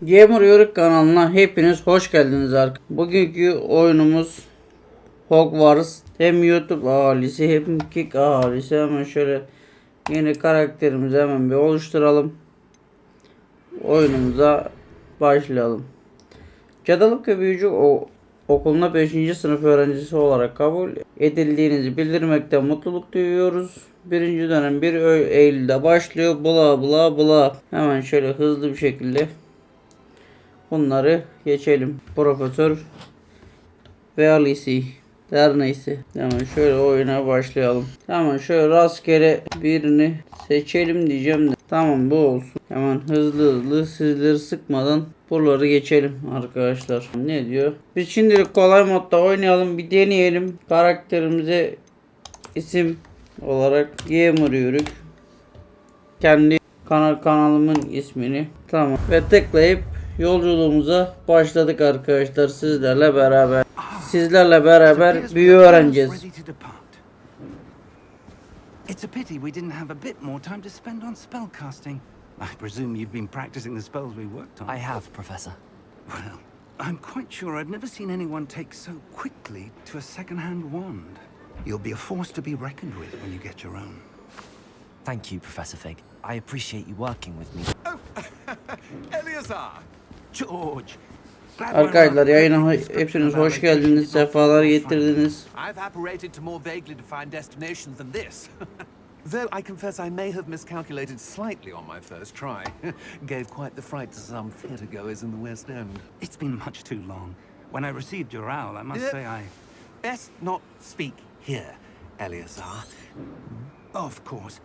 Gamer Yörük kanalına hepiniz hoş geldiniz arkadaşlar. Bugünkü oyunumuz Hogwarts. Hem YouTube ahalisi hem Kick ahalisi. Hemen şöyle yeni karakterimizi hemen bir oluşturalım. Oyunumuza başlayalım. Cadılık ve büyücü okuluna 5. sınıf öğrencisi olarak kabul edildiğinizi bildirmekten mutluluk duyuyoruz. Birinci dönem 1 Eylül'de başlıyor. Bla bla bla. Hemen şöyle hızlı bir şekilde bunları geçelim. Profesör ve Alice. Her neyse. Hemen şöyle oyuna başlayalım. Hemen şöyle rastgele birini seçelim diyeceğim de. Tamam, bu olsun. Hemen hızlı sizleri sıkmadan buraları geçelim arkadaşlar. Ne diyor? Biz şimdilik kolay modda oynayalım. Bir deneyelim. Karakterimize isim olarak Gamer Yörük. Kendi kanalımın ismini. Tamam. Ve tıklayıp yolculuğumuza başladık arkadaşlar sizlerle beraber. Sizlerle beraber büyü öğreneceğiz. It's a pity we didn't have a bit more time to spend on spellcasting. I presume you've been practicing the spells we worked on. I have, Professor. Well, I'm quite sure I've never seen anyone take so quickly to a second-hand wand. You'll be a force to be reckoned with when you get your own. Thank you, Professor Fig. I appreciate you working with me. Oh, Eleazar! George! Arkadaşlar yayına hepiniz hoş geldiniz, sefalar getirdiniz. I've apparated to more vaguely defined destinations than this. Though I confess I may have miscalculated slightly on my first try. Gave quite the fright to some theatergoers in the West End. It's been much too long. When I received your owl, I must say I... Best not speak here, Eleazar. Of course.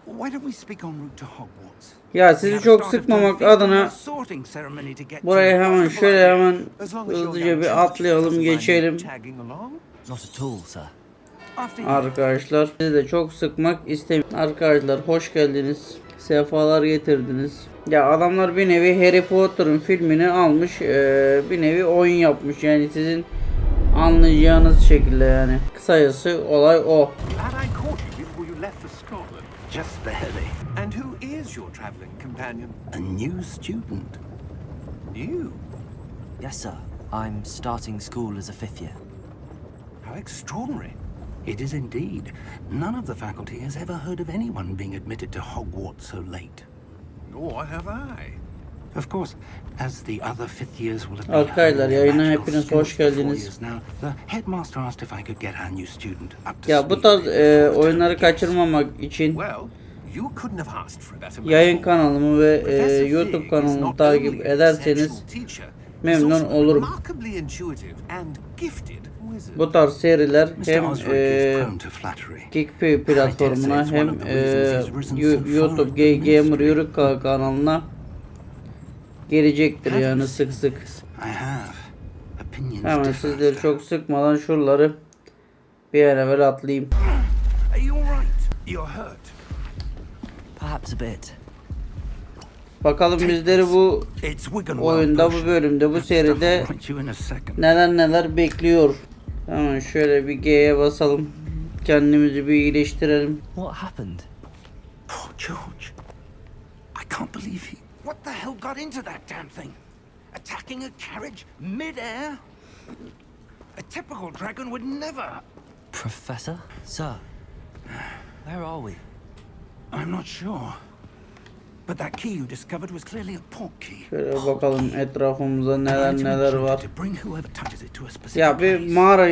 Why don't we speak en route to Hogwarts? Ya sizi çok sıkmamak adına buraya hemen şöyle hemen hızlıca bir atlayalım, geçelim. Not at all, sir. Arkadaşlar sizi de çok sıkmak istemiyorum. Arkadaşlar hoş geldiniz. Sefalar getirdiniz. Ya adamlar bir nevi Harry Potter'ın filmini almış, bir nevi oyun yapmış. Yani sizin anlayacağınız şekilde yani. Kısacası olay o. Just barely. And who is your traveling companion? A new student. You? Yes, sir. I'm starting school as a 5th year. How extraordinary. It is indeed. None of the faculty has ever heard of anyone being admitted to Hogwarts so late. Nor have I. Of course, as the other 5th years will have been Arkadaşlar yayına hepiniz hoş geldiniz. now, the headmaster asked if I could get our new student up to Ya bu tarz oyunları kaçırmamak için Well, you couldn't have asked for a better yayın kanalımı ve YouTube kanalımı takip ederseniz memnun olurum. Bu tarz seriler hem Kick platformuna hem YouTube Gamer Yörük kanalına gelecektir yani sık sık. Hemen sizleri çok sıkmadan şuraları bir an evvel atlayayım. Perhaps a bit. Bakalım bizleri bu oyunda, bu bölümde, bu seride neler bekliyor. Hemen şöyle bir G'ye basalım. Kendimizi bir iyileştirelim. What happened? Poor George. I can't believe he... What the hell got into that damn thing? Attacking a carriage mid-air? A typical dragon would never... Professor? Sir? Where are we? I'm not sure. But that key you discovered was clearly a portkey. Şöyle bakalım etrafımızda neler var. Ya bir mağara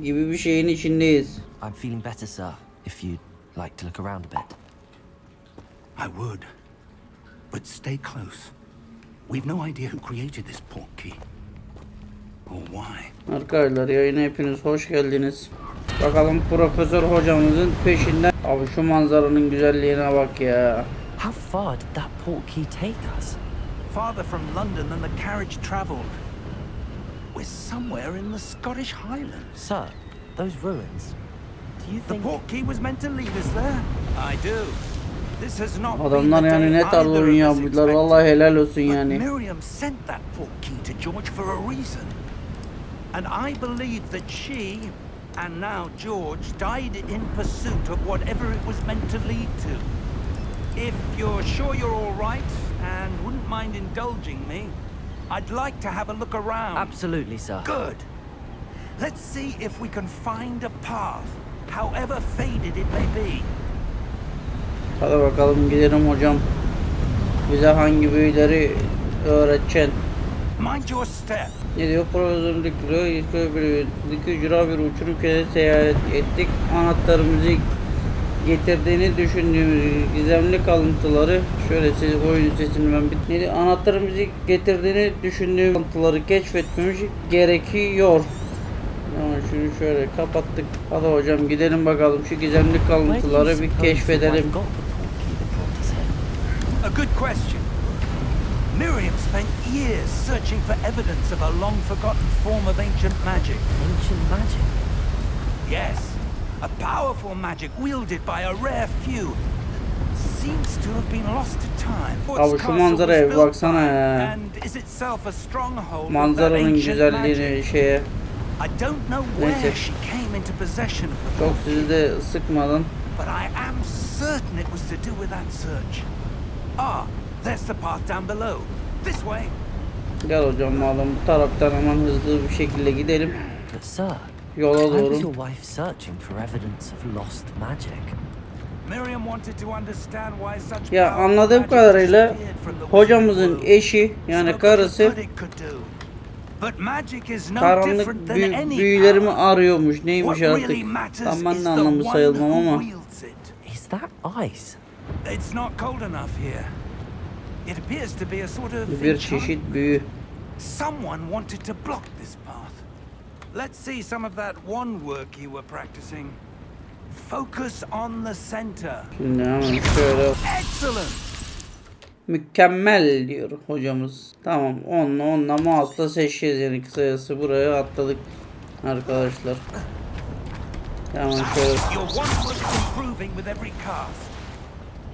gibi bir şeyin içindeyiz. I'm feeling better, sir. If you'd like to look around a bit. I would. But stay close. We've no idea who created this portkey. Or why. Arkadaşlar yayına hepiniz hoş geldiniz. Bakalım profesör hocamızın peşinden. Abi şu manzaranın güzelliğine bak ya. How far did that portkey take us? Farther from London than the carriage travelled. We're somewhere in the Scottish Highlands. Sir, those ruins. Do you think... The portkey was meant to lead us there? I do. This has not Adamlar yani ne tarz oyun yaptılar, vallahi helal olsun yani. Miriam sent that portkey to George for a reason. And I believe that she, and now George, died in pursuit of whatever it was meant to lead to. If you're sure you're all right and wouldn't mind indulging me, I'd like to have a look around. Absolutely, sir. Good. Let's see if we can find a path, however faded it may be. Hadi bakalım gidelim hocam. Bize hangi büyüleri öğreteceksin? Mind your step. Ne diyor? Profesörün dikiliyor. İlk ücra bir uçurum kere seyahat ettik. Anahtarımızı getirdiğini düşündüğümüz gizemli kalıntıları şöyle siz oyun sesini ben bitmedi. Anahtarımızı getirdiğini düşündüğüm kalıntıları keşfetmemiz gerekiyor. Ama şunu şöyle kapattık. Hadi hocam gidelim bakalım şu gizemli kalıntıları bir keşfedelim. A good question. Miriam spent years searching for evidence of a long-forgotten form of ancient magic. Ancient magic? Yes, a powerful magic wielded by a rare few. Seems to have been lost to time. Abi şu manzaraya bir baksana ya. And is itself a stronghold of that Manzaranın ancient güzelliğini magic. şeye. I don't know where she came into possession of the Çok book, sizi de sıkmadan. but I am certain it was to do with that search. Ah, there's the path down below. This way. Gel hocam madem bu taraftan hemen hızlı bir şekilde gidelim. But sir, Yola why was doğru. your wife searching for evidence of lost magic? Miriam wanted to understand why such Ya powerful anladığım magic kadarıyla disappeared from the hocamızın wizarding world. eşi yani Nobody karısı thought it could do. But magic is no karanlık different than any büyülerimi power. arıyormuş. Neymiş What artık. really matters Tam ben is de the anlamış one sayılmam who ama. wields it. Is that ice? It's not cold enough here. It appears to be a sort of Bir çeşit enchantment. büyü. Someone wanted to block this path. Let's see some of that one work you were practicing. Focus on the center. Şimdi hemen şöyle. Excellent. Mükemmel diyor hocamız. Tamam onunla mouse'la seçeceğiz yani kısacası buraya atladık arkadaşlar. Tamam şöyle. Your one was improving with every cast.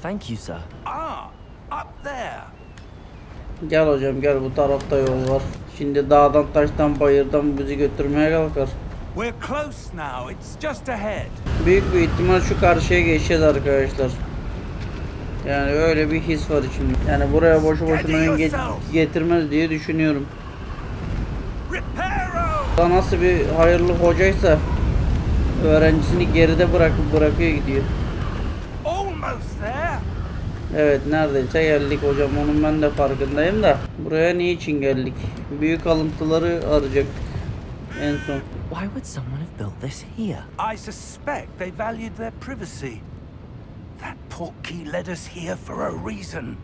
Thank you, sir. Ah, up there. Gel hocam gel bu tarafta yol var. Şimdi dağdan taştan bayırdan bizi götürmeye kalkar. We're close now. It's just ahead. Büyük bir ihtimal şu karşıya geçeceğiz arkadaşlar. Yani öyle bir his var içimde. Yani buraya boşu boşuna getirmez diye düşünüyorum. Reparo. Da nasıl bir hayırlı hocaysa öğrencisini geride bırakıyor gidiyor. Almost there. Evet neredeyse geldik hocam onun ben de farkındayım da. Buraya niçin geldik? Büyük alıntıları arayacaktık en son. Why would someone have built this here? I suspect they valued their privacy. That portkey led us here for a reason.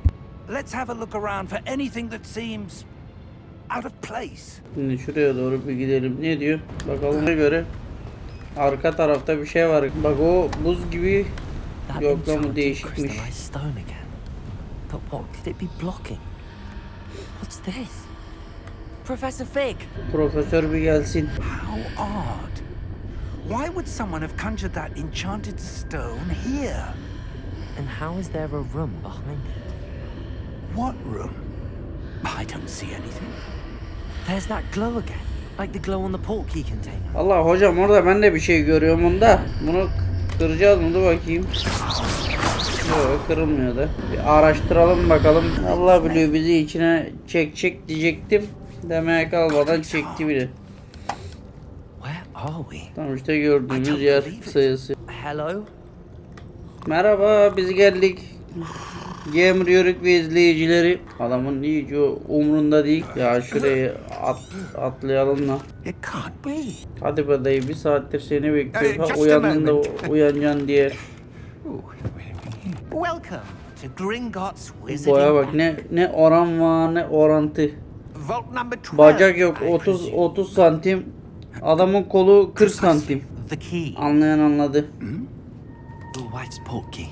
Let's have a look around for anything that seems out of place. Şimdi şuraya doğru bir gidelim. Ne diyor? Bakalım ne göre. Arka tarafta bir şey var. Bak o buz gibi. That Yok lan bu enchanted değişikmiş. crystallized stone again. But what could it be blocking? What's this? Professor Fig! Profesör bir gelsin. How odd. Why would someone have conjured that enchanted stone here? And how is there a room behind it? What room? I don't see anything. There's that glow again. Like the glow on the portkey container. Allah hocam orada ben de bir şey görüyorum onda. Bunu kıracağız mı? Dur bakayım. Yok kırılmıyor da. Bir araştıralım bakalım. Allah biliyor bizi içine çekecek diyecektim. Demeye kalmadan çekti bile. Where are we? Tam işte gördüğümüz yer sayısı. Hello? Merhaba biz geldik. Gamer Yörük ve izleyicileri. Adamın iyice umrunda değil. Ya şuraya atlayalım da. It can't be. Hadi be dayı bir saattir seni bekliyorum. Ha Just a uyandın da moment. uyanacaksın diye. Welcome to Gringotts Boya Wizarding bak ne oran var ne orantı. Vault number 12. Bacak yok I 30 santim. Adamın kolu 40 santim. The key. Anlayan anladı. Your wife's portkey.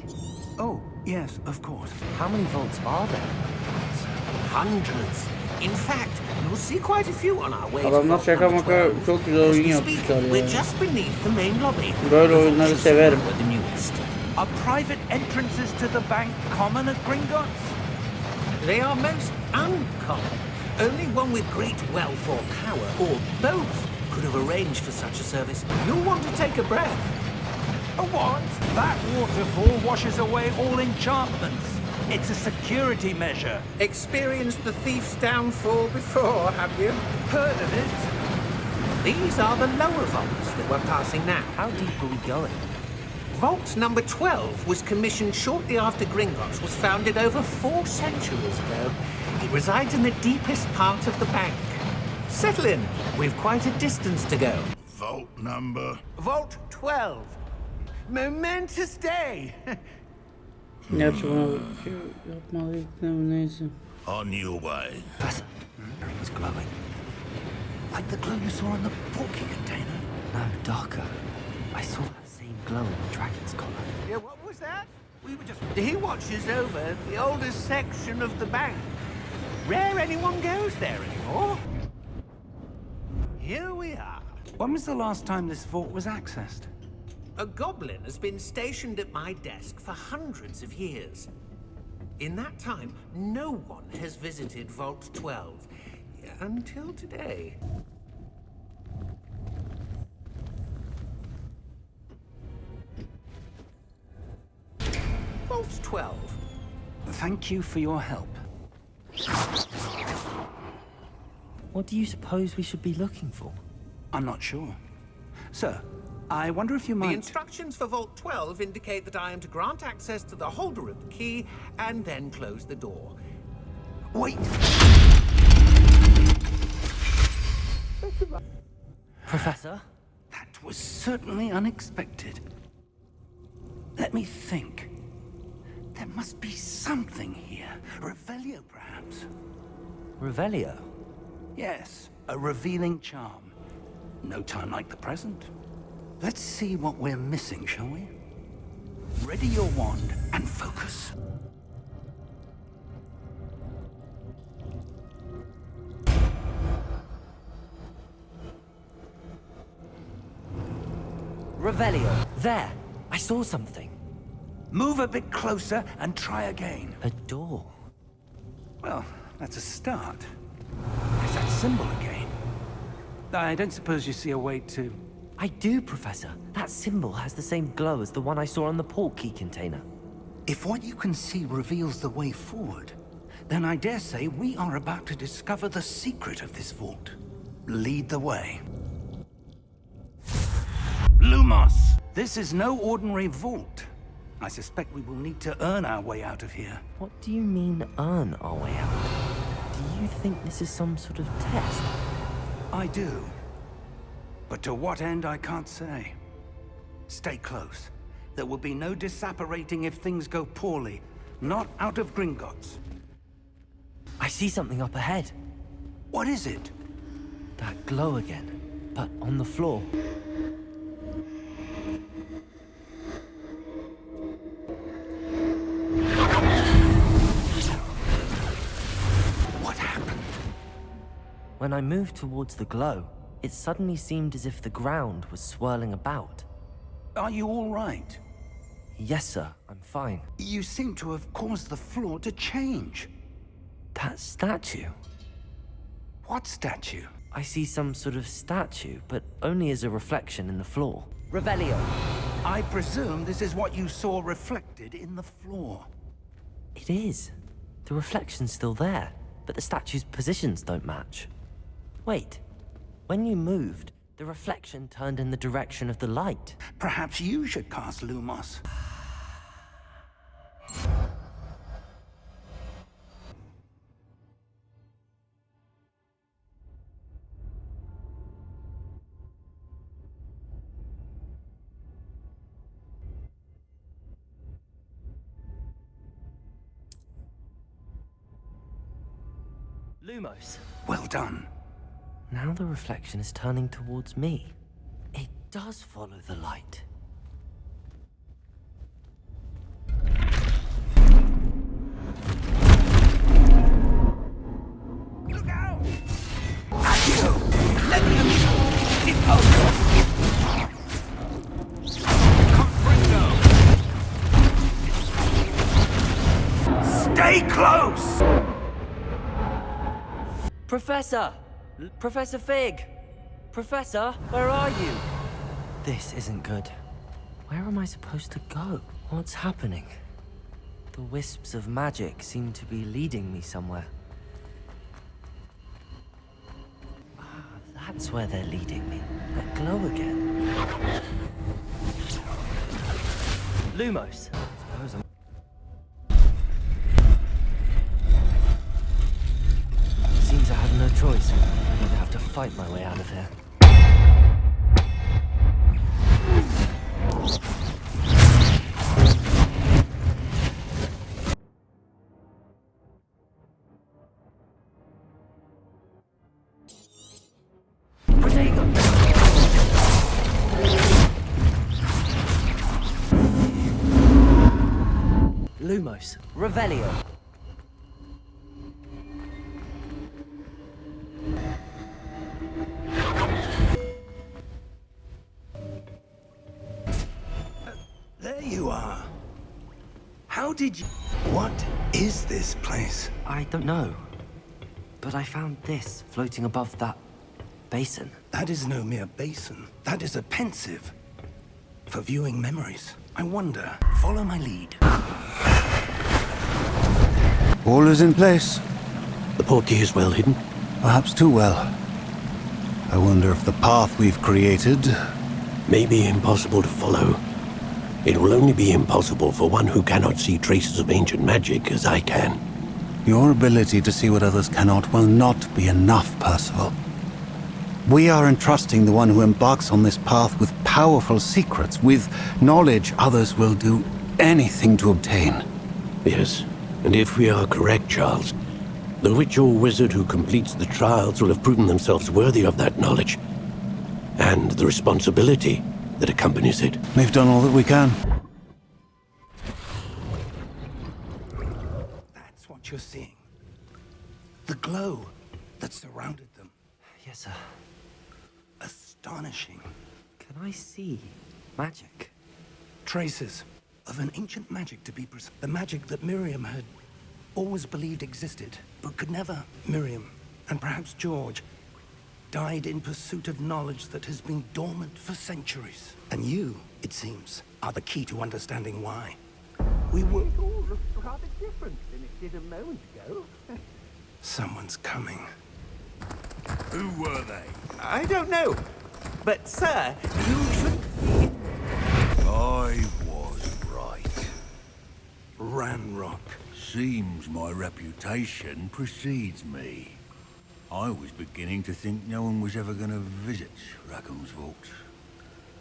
Oh, yes, of course. How many vaults are there? Hundreds. In fact, you'll see quite a few on our way to Adamlar vault şaka number maka 12. çok güzel As oyun we speak, yapmışlar we're ya. just beneath the main lobby. Böyle The oyunları vaults severim. were the newest. Are private entrances to the bank common at Gringotts? They are most uncommon. Only one with great wealth or power, or both, could have arranged for such a service. You'll want to take a breath. A what? That waterfall washes away all enchantments. It's a security measure. Experienced the thief's downfall before, have you? Heard of it? These are the lower vaults that we're passing now. How deep are we going? Vault number 12 was commissioned shortly after Gringotts was founded over 4 centuries ago. It resides in the deepest part of the bank. Settle in. We've quite a distance to go. Vault number? Vault 12. Momentous day. Gerçi buna yapmalıydık değil mi? Neyse. On your way. Professor, it was glowing. Like the glow you saw in the porky container? No, darker. I saw that same glow in the dragon's collar. Yeah, what was that? We were just... He watches over the oldest section of the bank. Rare anyone goes there anymore. Here we are. When was the last time this vault was accessed? A goblin has been stationed at my desk for hundreds of years. In that time, no one has visited Vault 12. Until today. Vault 12. Thank you for your help. What do you suppose we should be looking for? I'm not sure. Sir, I wonder if you The might... instructions for Vault 12 indicate that I am to grant access to the holder of the key and then close the door. Wait! Professor? That was certainly unexpected. Let me think. There must be something here. Revelio, perhaps? Revelio? Yes, a revealing charm. No time like the present. Let's see what we're missing, shall we? Ready your wand and focus. Revelio. There. I saw something. Move a bit closer and try again. A door. Well, that's a start. There's that symbol again. I don't suppose you see a way to... I do, Professor. That symbol has the same glow as the one I saw on the port key container. If what you can see reveals the way forward, then I dare say we are about to discover the secret of this vault. Lead the way. Lumos! This is no ordinary vault. I suspect we will need to earn our way out of here. What do you mean, earn our way out? Do you think this is some sort of test? I do. But to what end, I can't say. Stay close. There will be no disapparating if things go poorly. Not out of Gringotts. I see something up ahead. What is it? That glow again, but on the floor. What happened? When I moved towards the glow, it suddenly seemed as if the ground was swirling about. Are you all right? Yes, sir, I'm fine. You seem to have caused the floor to change. That statue? What statue? I see some sort of statue, but only as a reflection in the floor. Revelio. I presume this is what you saw reflected in the floor. It is. The reflection's still there, but the statue's positions don't match. Wait. When you moved, the reflection turned in the direction of the light. Perhaps you should cast Lumos. Lumos. Well done. Now the reflection is turning towards me. It does follow the light. Look out! At you! Let him depose! Stay close! Professor! Professor Fig! Professor, where are you? This isn't good. Where am I supposed to go? What's happening? The wisps of magic seem to be leading me somewhere. Ah, that's where they're leading me. That glow again. Lumos. Suppose I'm... Seems I have no choice. I'm gonna have to fight my way out of here. Lumos. Revelio. There you are. How did you... What is this place? I don't know. But I found this floating above that basin. That is no mere basin. That is a pensive. For viewing memories. I wonder. Follow my lead. All is in place. The portkey is well hidden. Perhaps too well. I wonder if the path we've created... May be impossible to follow. It will only be impossible for one who cannot see traces of ancient magic as I can. Your ability to see what others cannot will not be enough, Percival. We are entrusting the one who embarks on this path with powerful secrets, with knowledge others will do anything to obtain. Yes, and if we are correct, Charles, the witch or wizard who completes the trials will have proven themselves worthy of that knowledge, and the responsibility that accompanies it. We've done all that we can. That's what you're seeing. The glow that surrounded them. Yes, sir. Astonishing. Can I see magic? Traces of an ancient magic, to be precise. The magic that Miriam had always believed existed, but could never. Miriam, and perhaps George, died in pursuit of knowledge that has been dormant for centuries. And you, it seems, are the key to understanding why. We were... It all looks rather different than it did a moment ago. Someone's coming. Who were they? I don't know. But, sir, you should... I was right. Ranrock. Seems my reputation precedes me. I was beginning to think no one was ever going to visit Rackham's vault.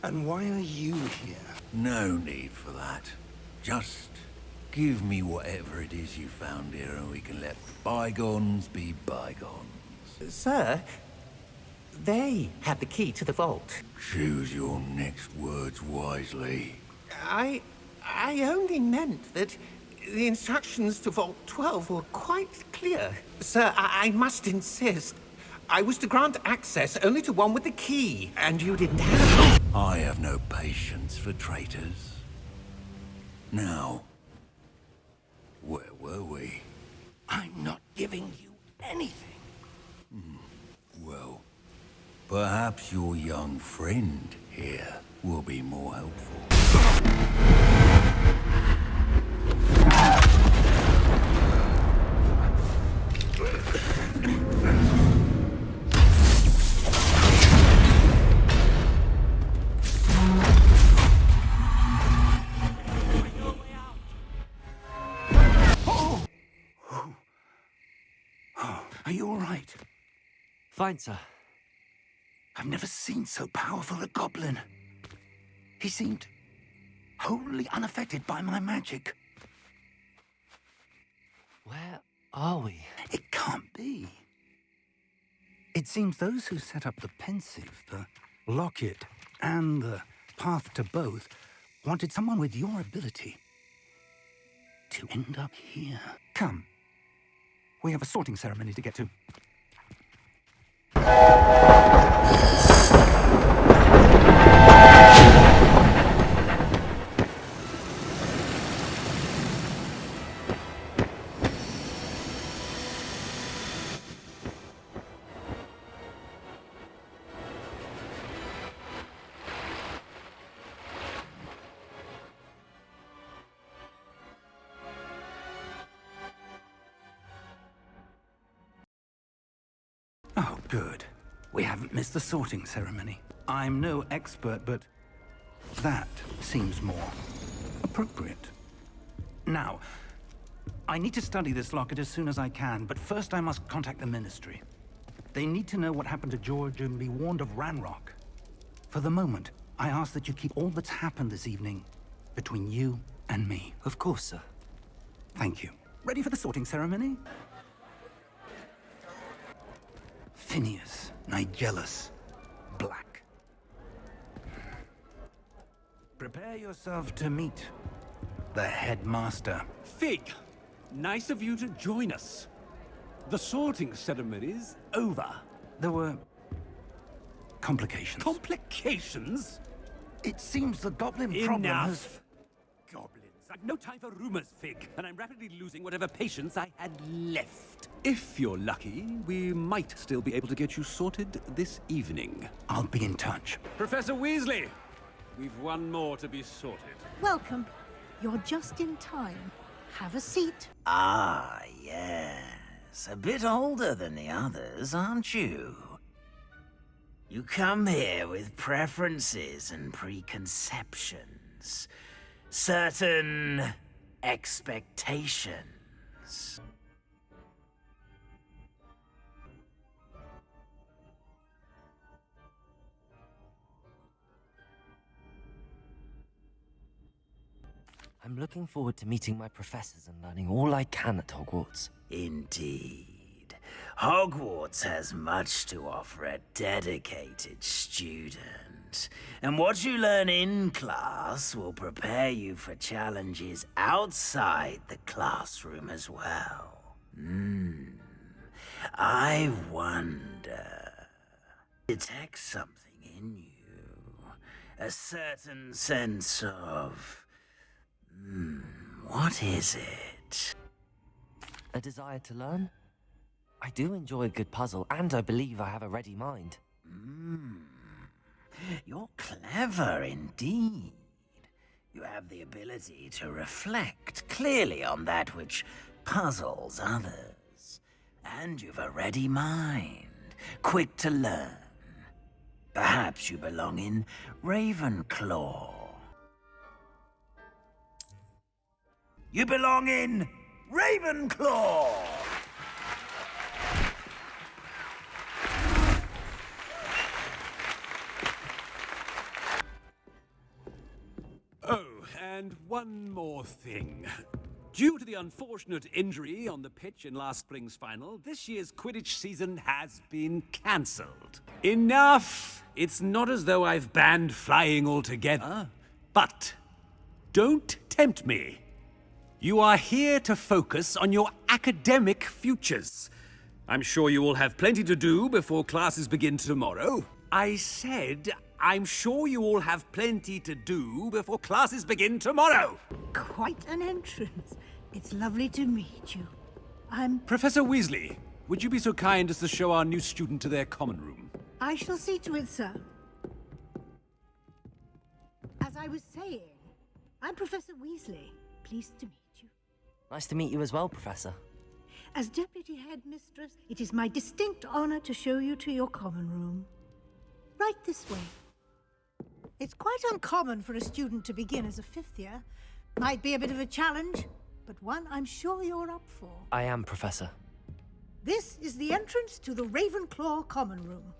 And why are you here? No need for that. Just give me whatever it is you found here and we can let bygones be bygones. Sir, they had the key to the vault. Choose your next words wisely. I only meant that the instructions to Vault 12 were quite clear. Sir, I must insist. I was to grant access only to one with the key, and you didn't have it. I have no patience for traitors. Now, where were we? I'm not giving you anything. Well, perhaps your young friend here will be more helpful. Are you all right? Fine, sir. I've never seen so powerful a goblin. He seemed wholly unaffected by my magic. Where are we? It can't be. It seems those who set up the pensive, the locket, and the path to both wanted someone with your ability to end up here. Come. We have a sorting ceremony to get to. Good. We haven't missed the sorting ceremony. I'm no expert, but that seems more appropriate. Now, I need to study this locket as soon as I can, but first I must contact the Ministry. They need to know what happened to George and be warned of Ranrock. For the moment, I ask that you keep all that's happened this evening between you and me. Of course, sir. Thank you. Ready for the sorting ceremony? Phineas, Nigellus, Black. Prepare yourself to meet the headmaster. Fig, nice of you to join us. The sorting ceremony's over. There were complications. Complications? It seems the goblin problem has... Enough! Goblins. I've no time for rumors, Fig, and I'm rapidly losing whatever patience I had left. If you're lucky, we might still be able to get you sorted this evening. I'll be in touch. Professor Weasley, we've one more to be sorted. Welcome. You're just in time. Have a seat. Ah, yes. A bit older than the others, aren't you? You come here with preferences and preconceptions. Certain expectations. I'm looking forward to meeting my professors and learning all I can at Hogwarts. Indeed. Hogwarts has much to offer a dedicated student. And what you learn in class will prepare you for challenges outside the classroom as well. I wonder... detect something in you. A certain sense of... what is it? A desire to learn? I do enjoy a good puzzle, and I believe I have a ready mind. You're clever indeed. You have the ability to reflect clearly on that which puzzles others. And you've a ready mind, quick to learn. Perhaps you belong in Ravenclaw. You belong in Ravenclaw! Oh, and one more thing. Due to the unfortunate injury on the pitch in last spring's final, this year's Quidditch season has been cancelled. Enough! It's not as though I've banned flying altogether. But don't tempt me. You are here to focus on your academic futures. I'm sure you all have plenty to do before classes begin tomorrow. I said, I'm sure you all have plenty to do before classes begin tomorrow. Quite an entrance. It's lovely to meet you. I'm... Professor Weasley, would you be so kind as to show our new student to their common room? I shall see to it, sir. As I was saying, I'm Professor Weasley. Pleased to meet you. Nice to meet you as well, Professor. As Deputy Headmistress, it is my distinct honor to show you to your common room. Right this way. It's quite uncommon for a student to begin as a fifth year. Might be a bit of a challenge, but one I'm sure you're up for. I am, Professor. This is the entrance to the Ravenclaw common room.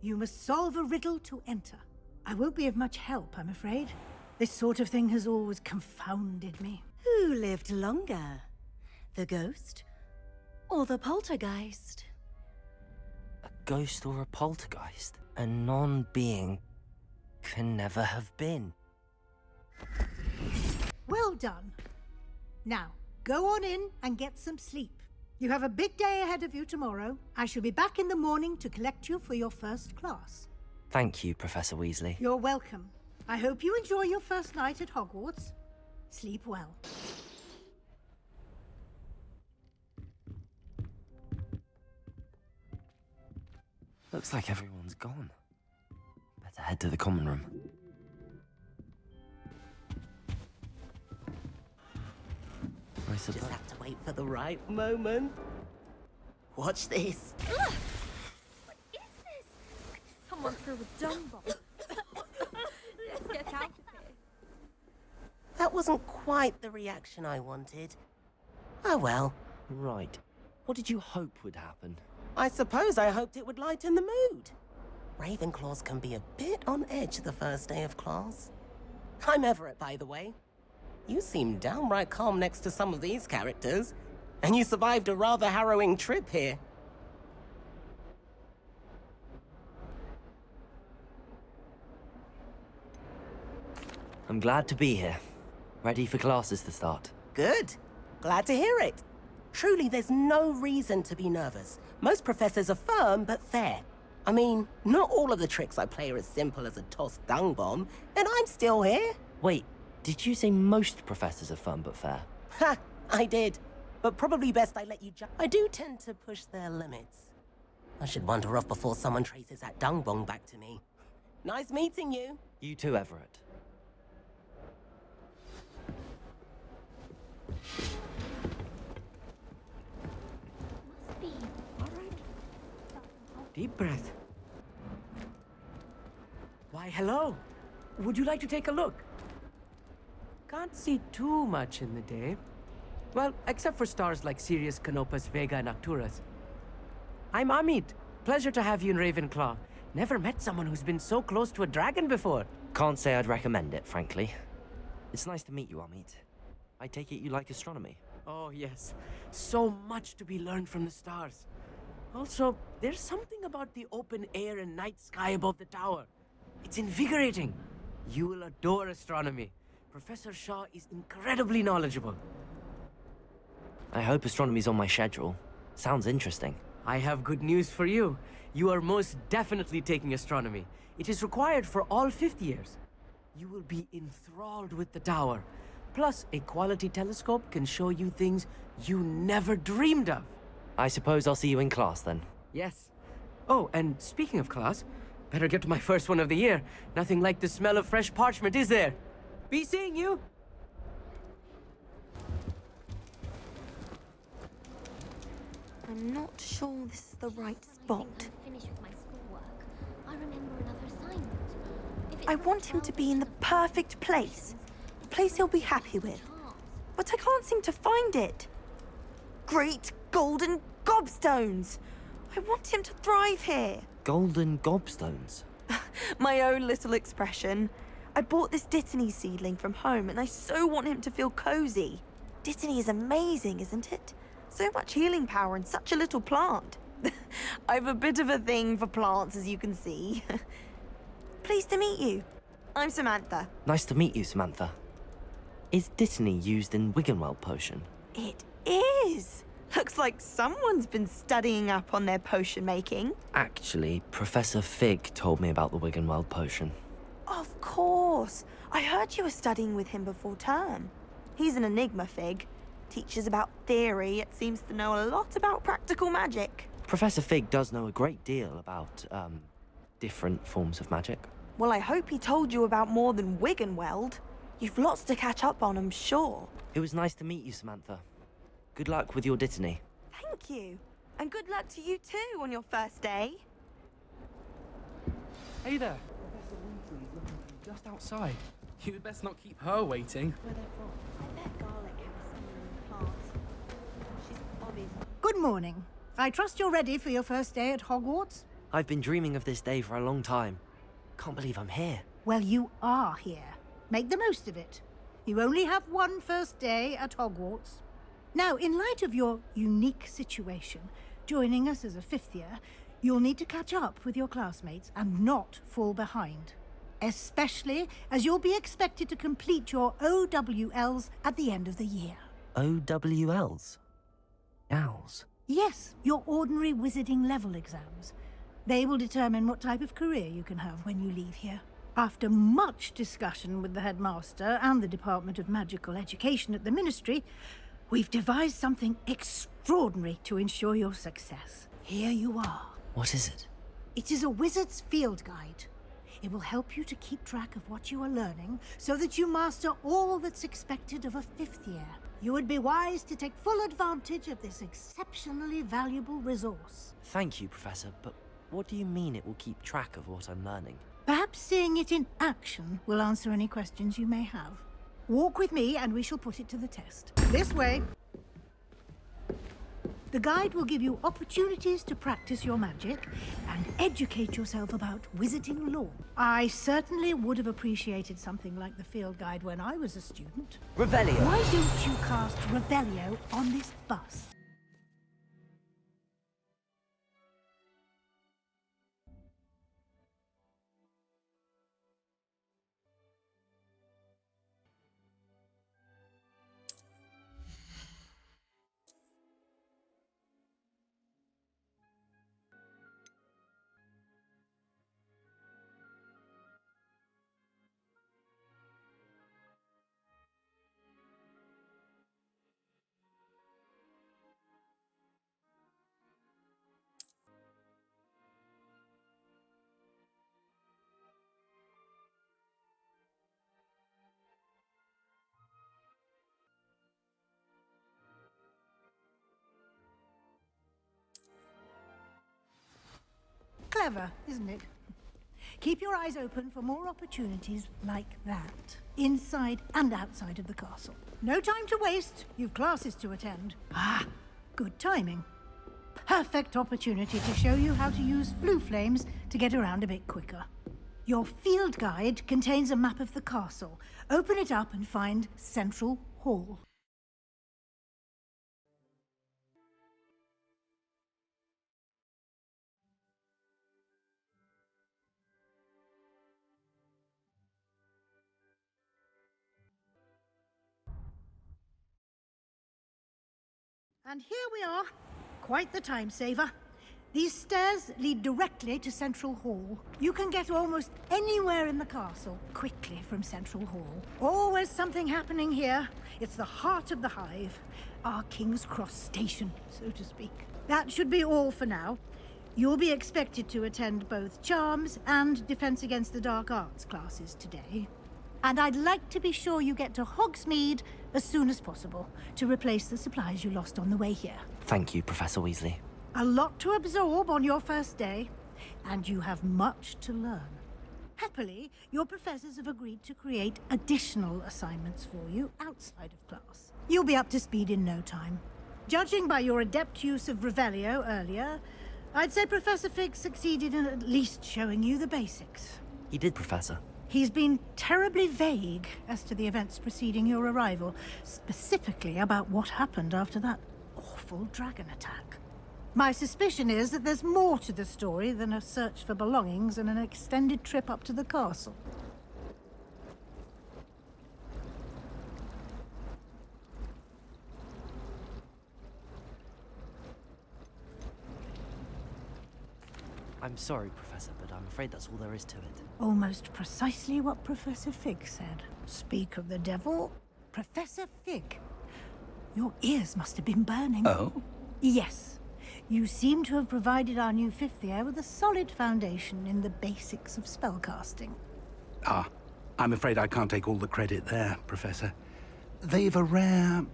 You must solve a riddle to enter. I won't be of much help, I'm afraid. This sort of thing has always confounded me. Who lived longer? The ghost or the poltergeist? A ghost or a poltergeist? A non-being can never have been. Well done. Now, go on in and get some sleep. You have a big day ahead of you tomorrow. I shall be back in the morning to collect you for your first class. Thank you, Professor Weasley. You're welcome. I hope you enjoy your first night at Hogwarts. Sleep well. Looks like everyone's gone. Better head to the common room. I suppose. Just have to wait for the right moment. Watch this. someone threw a dung bomb. Let's get out of here. That wasn't quite the reaction I wanted. Oh well. Right. What did you hope would happen? I suppose I hoped it would lighten the mood. Ravenclaws can be a bit on edge the first day of class. I'm Everett, by the way. You seem downright calm next to some of these characters. And you survived a rather harrowing trip here. I'm glad to be here. Ready for classes to start. Good. Glad to hear it. Truly, there's no reason to be nervous. Most professors are firm but fair. I mean, not all of the tricks I play are as simple as a tossed dung bomb, and I'm still here. Wait, did you say most professors are fun but fair? Ha! I did. But probably best I let you judge. I do tend to push their limits. I should wander off before someone traces that dung bomb back to me. Nice meeting you. You too, Everett. Deep breath. Why, hello. Would you like to take a look? Can't see too much in the day. Well, except for stars like Sirius, Canopus, Vega, and Arcturus. I'm Amit. Pleasure to have you in Ravenclaw. Never met someone who's been so close to a dragon before. Can't say I'd recommend it, frankly. It's nice to meet you, Amit. I take it you like astronomy. Oh, yes. So much to be learned from the stars. Also, there's something about the open air and night sky above the tower. It's invigorating. You will adore astronomy. Professor Shaw is incredibly knowledgeable. I hope astronomy's on my schedule. Sounds interesting. I have good news for you. You are most definitely taking astronomy. It is required for all 5th years. You will be enthralled with the tower. Plus, a quality telescope can show you things you never dreamed of. I suppose I'll see you in class then. Yes. Oh, and speaking of class, better get to my first one of the year. Nothing like the smell of fresh parchment, is there? Be seeing you! I'm not sure this is the right spot. I want him to be in the perfect place. A place he'll be happy with. But I can't seem to find it. Great golden gobstones! I want him to thrive here. Golden gobstones? My own little expression. I bought this Dittany seedling from home and I so want him to feel cozy. Dittany is amazing, isn't it? So much healing power in such a little plant. I've a bit of a thing for plants, as you can see. Pleased to meet you. I'm Samantha. Nice to meet you, Samantha. Is Dittany used in Wiggenweld potion? It is. Looks like someone's been studying up on their potion making. Actually, Professor Fig told me about the Wiggenweld potion. Of course. I heard you were studying with him before term. He's an enigma, Fig. Teaches about theory, yet seems to know a lot about practical magic. Professor Fig does know a great deal about, different forms of magic. Well, I hope he told you about more than Wiggenweld. You've lots to catch up on, I'm sure. It was nice to meet you, Samantha. Good luck with your Dittany. Thank you. And good luck to you too on your first day. Hey there. Professor Weasley's looking just outside. You'd best not keep her waiting. Where they're from. I bet Garlic has someone in the class. She's obviously... Good morning. I trust you're ready for your first day at Hogwarts? I've been dreaming of this day for a long time. Can't believe I'm here. Well, you are here. Make the most of it. You only have one first day at Hogwarts. Now, in light of your unique situation, joining us as a 5th year, you'll need to catch up with your classmates and not fall behind. Especially as you'll be expected to complete your OWLs at the end of the year. OWLs? Owls? Yes, your ordinary wizarding level exams. They will determine what type of career you can have when you leave here. After much discussion with the headmaster and the Department of Magical Education at the Ministry, we've devised something extraordinary to ensure your success. Here you are. What is it? It is a wizard's field guide. It will help you to keep track of what you are learning so that you master all that's expected of a 5th year. You would be wise to take full advantage of this exceptionally valuable resource. Thank you, Professor, but What do you mean it will keep track of what I'm learning? Perhaps seeing it in action will answer any questions you may have. Walk with me and we shall put it to the test. This way. The guide will give you opportunities to practice your magic and educate yourself about wizarding lore. I certainly would have appreciated something like the field guide when I was a student. Revelio. Why don't you cast Revelio on this bus? Clever, isn't it? Keep your eyes open for more opportunities like that, inside and outside of the castle. No time to waste. You've classes to attend. Ah, good timing. Perfect opportunity to show you how to use flue flames to get around a bit quicker. Your field guide contains a map of the castle. Open it up and find Central Hall. And here we are. Quite the time saver. These stairs lead directly to Central Hall. You can get almost anywhere in the castle quickly from Central Hall. Always something happening here. It's the heart of the hive. Our King's Cross station, so to speak. That should be all for now. You'll be expected to attend both Charms and Defense Against the Dark Arts classes today. And I'd like to be sure you get to Hogsmeade as soon as possible to replace the supplies you lost on the way here. Thank you, Professor Weasley. A lot to absorb on your first day, and you have much to learn. Happily, your professors have agreed to create additional assignments for you outside of class. You'll be up to speed in no time. Judging by your adept use of Revelio earlier, I'd say Professor Fig succeeded in at least showing you the basics. He did, Professor. He's been terribly vague as to the events preceding your arrival, specifically about what happened after that awful dragon attack. My suspicion is that there's more to the story than a search for belongings and an extended trip up to the castle. I'm sorry, Professor, but I'm afraid that's all there is to it. Almost precisely what Professor Fig said. Speak of the devil, Professor Fig. Your ears must have been burning. Oh? Yes. You seem to have provided our new fifth year with a solid foundation in the basics of spellcasting. Ah, I'm afraid I can't take all the credit there, Professor. They've a rare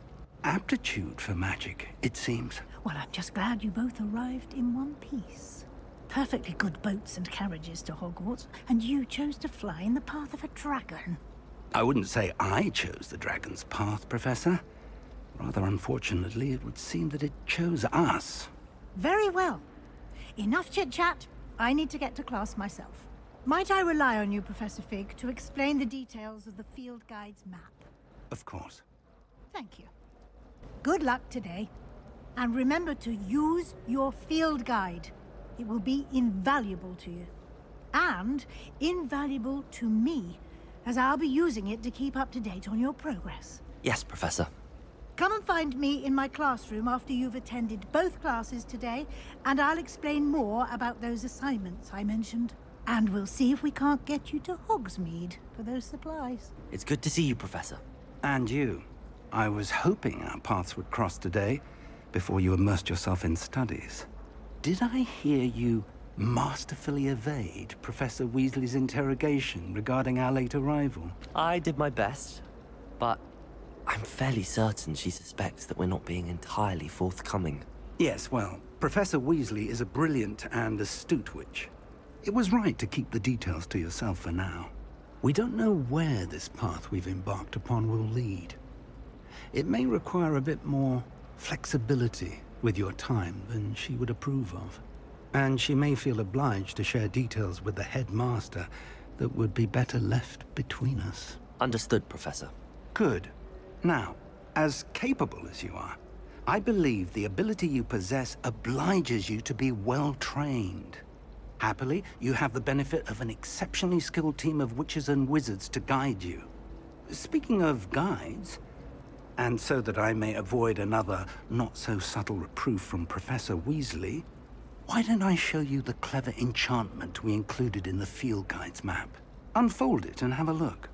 aptitude for magic, it seems. Well, I'm just glad you both arrived in one piece. Perfectly good boats and carriages to Hogwarts, and you chose to fly in the path of a dragon. I wouldn't say I chose the dragon's path, Professor. Rather unfortunately, it would seem that it chose us. Very well. Enough chit-chat. I need to get to class myself. Might I rely on you, Professor Fig, to explain the details of the field guide's map? Of course. Thank you. Good luck today. And remember to use your field guide. It will be invaluable to you. And invaluable to me, as I'll be using it to keep up to date on your progress. Yes, Professor. Come and find me in my classroom after you've attended both classes today, and I'll explain more about those assignments I mentioned. And we'll see if we can't get you to Hogsmeade for those supplies. It's good to see you, Professor. And you. I was hoping our paths would cross today, before you immersed yourself in studies. Did I hear you masterfully evade Professor Weasley's interrogation regarding our late arrival? I did my best, but I'm fairly certain she suspects that we're not being entirely forthcoming. Yes, well, Professor Weasley is a brilliant and astute witch. It was right to keep the details to yourself for now. We don't know where this path we've embarked upon will lead. It may require a bit more flexibility with your time than she would approve of. And she may feel obliged to share details with the headmaster that would be better left between us. Understood, Professor. Good. Now, as capable as you are, I believe the ability you possess obliges you to be well trained. Happily, you have the benefit of an exceptionally skilled team of witches and wizards to guide you. Speaking of guides, and so that I may avoid another not-so-subtle reproof from Professor Weasley, why don't I show you the clever enchantment we included in the field guide's map? Unfold it and have a look.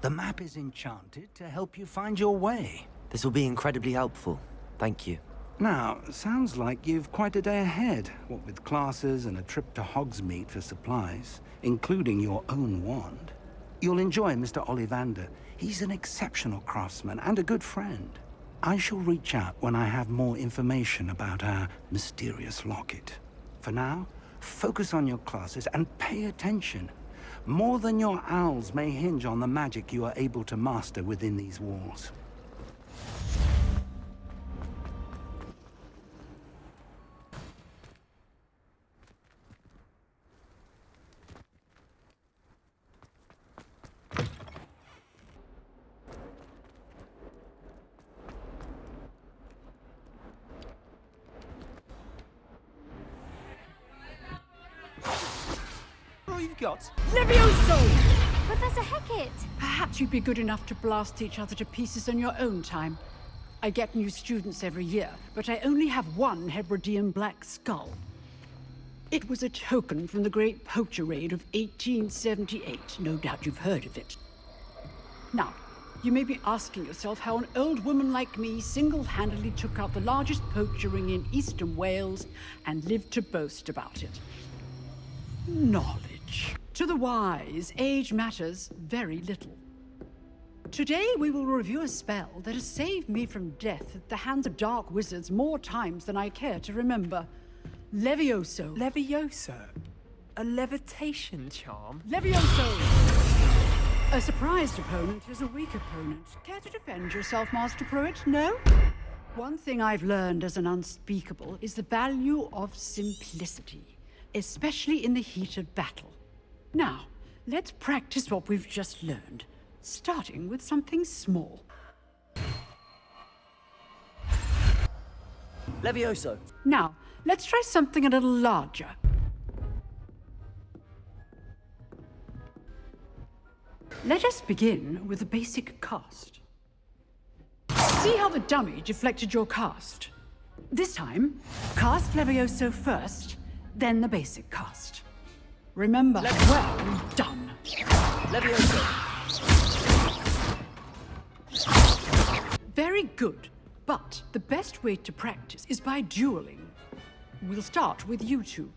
The map is enchanted to help you find your way. This will be incredibly helpful. Thank you. Now, sounds like you've quite a day ahead, what with classes and a trip to Hogsmeade for supplies, including your own wand. You'll enjoy Mr. Ollivander. He's an exceptional craftsman and a good friend. I shall reach out when I have more information about our mysterious locket. For now, focus on your classes and pay attention. More than your owls may hinge on the magic you are able to master within these walls. You've got Levioso! Professor Hecat! Perhaps you'd be good enough to blast each other to pieces on your own time. I get new students every year, but I only have one Hebridean black skull. It was a token from the Great Poacher Raid of 1878. No doubt you've heard of it. Now, you may be asking yourself how an old woman like me single-handedly took out the largest poacher ring in eastern Wales and lived to boast about it. Knowledge. To the wise, age matters very little. Today we will review a spell that has saved me from death at the hands of dark wizards more times than I care to remember. Levioso. Levioso? A levitation charm? Levioso! A surprised opponent is a weak opponent. Care to defend yourself, Master Pruitt? No? One thing I've learned as an unspeakable is the value of simplicity, especially in the heat of battle. Now, let's practice what we've just learned, starting with something small. Levioso. Now, let's try something a little larger. Let us begin with a basic cast. See how the dummy deflected your cast? This time, cast Levioso first, then the basic cast. Remember, well done. Levioso. Very good, but the best way to practice is by dueling. We'll start with you two.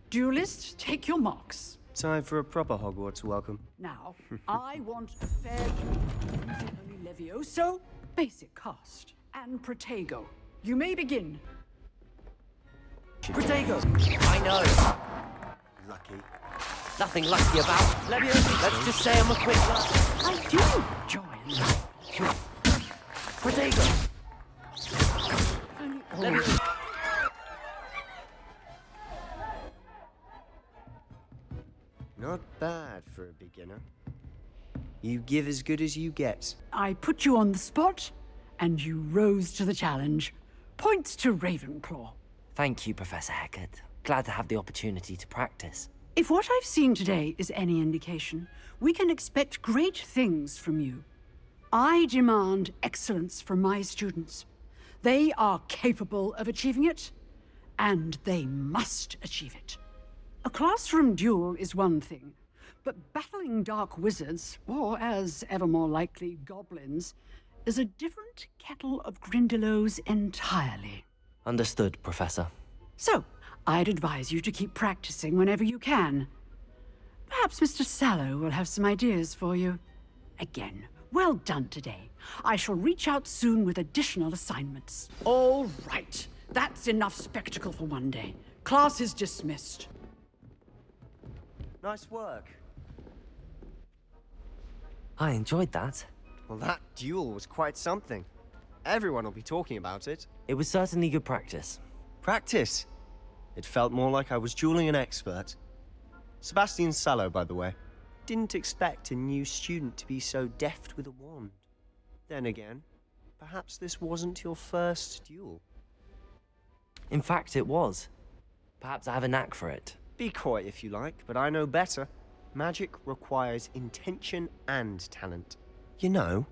Duelists, take your marks. Time for a proper Hogwarts welcome. Now, I want a fair duel. Using only Levioso, basic cast, and Protego. You may begin. Protego! I know. Lucky. Nothing lucky about Levioso. Let's just say I'm a quick luck. I do enjoy life. Protego! Levioso. Not bad for a beginner. You give as good as you get. I put you on the spot, and you rose to the challenge. Points to Ravenclaw. Thank you, Professor Hecat. Glad to have the opportunity to practice. If what I've seen today is any indication, we can expect great things from you. I demand excellence from my students. They are capable of achieving it, and they must achieve it. A classroom duel is one thing, but battling dark wizards, or as ever more likely, goblins, is a different kettle of Grindylows entirely. Understood, Professor. So, I'd advise you to keep practicing whenever you can. Perhaps Mr. Sallow will have some ideas for you. Again, Well done today. I shall reach out soon with additional assignments. All right. That's enough spectacle for one day. Class is dismissed. Nice work. I enjoyed that. Well, that duel was quite something. Everyone will be talking about it. It was certainly good practice. Practice? It felt more like I was dueling an expert. Sebastian Sallow, by the way. Didn't expect a new student to be so deft with a wand. Then again, perhaps this wasn't your first duel. In fact, it was. Perhaps I have a knack for it. Be coy if you like, but I know better. Magic requires intention and talent. You know,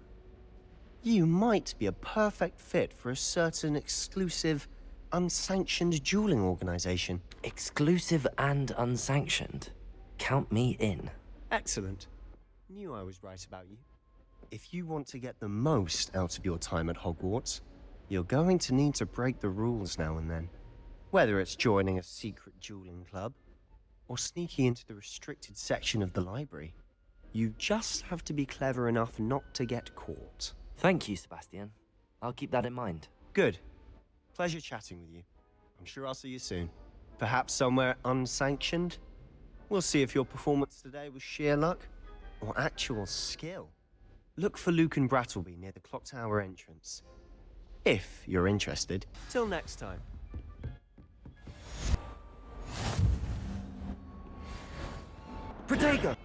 you might be a perfect fit for a certain exclusive, unsanctioned dueling organization. Exclusive and unsanctioned? Count me in. Excellent. Knew I was right about you. If you want to get the most out of your time at Hogwarts, you're going to need to break the rules now and then. Whether it's joining a secret dueling club, or sneaking into the restricted section of the library. You just have to be clever enough not to get caught. Thank you, Sebastian. I'll keep that in mind. Good. Pleasure chatting with you. I'm sure I'll see you soon. Perhaps somewhere unsanctioned? We'll see if your performance today was sheer luck or actual skill. Look for Luke and Brattleby near the clock tower entrance. If you're interested. Till next time. Protego!